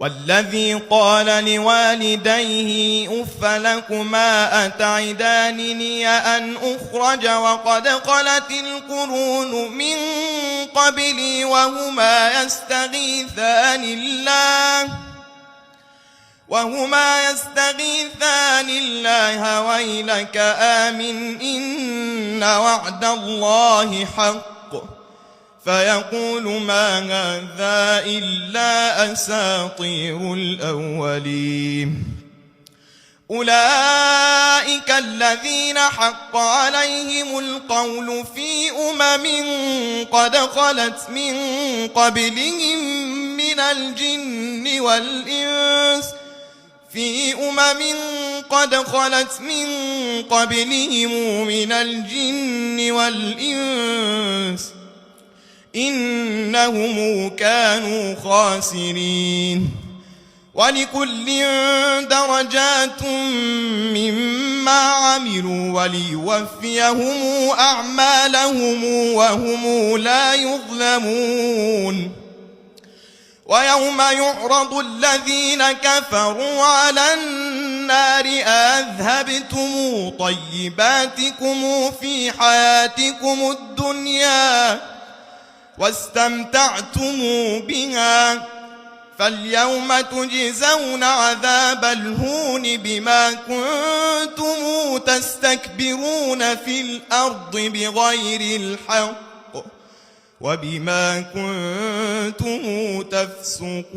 والذي قال لوالديه أف لكما أتعدانني أن أخرج وقد خلت القرون من قبلي وهما يستغيثان الله ويلك آمن إن وعد الله حق فيقول ما هذا إلا أساطير الأولين أولئك الذين حق عليهم القول في قد خلت من قبلهم من الجن والإنس قد خلت من قبلهم من الجن والإنس إنهم كانوا خاسرين ولكل درجات مما عملوا وليوفيهم أعمالهم وهم لا يظلمون ويوم يعرض الذين كفروا على النار أذهبتم طيباتكم في حياتكم الدنيا واستمتعتم بها فاليوم تجزون عذاب الهون بما كنتم تستكبرون في الأرض بغير الحق وبما كنتم تفسقون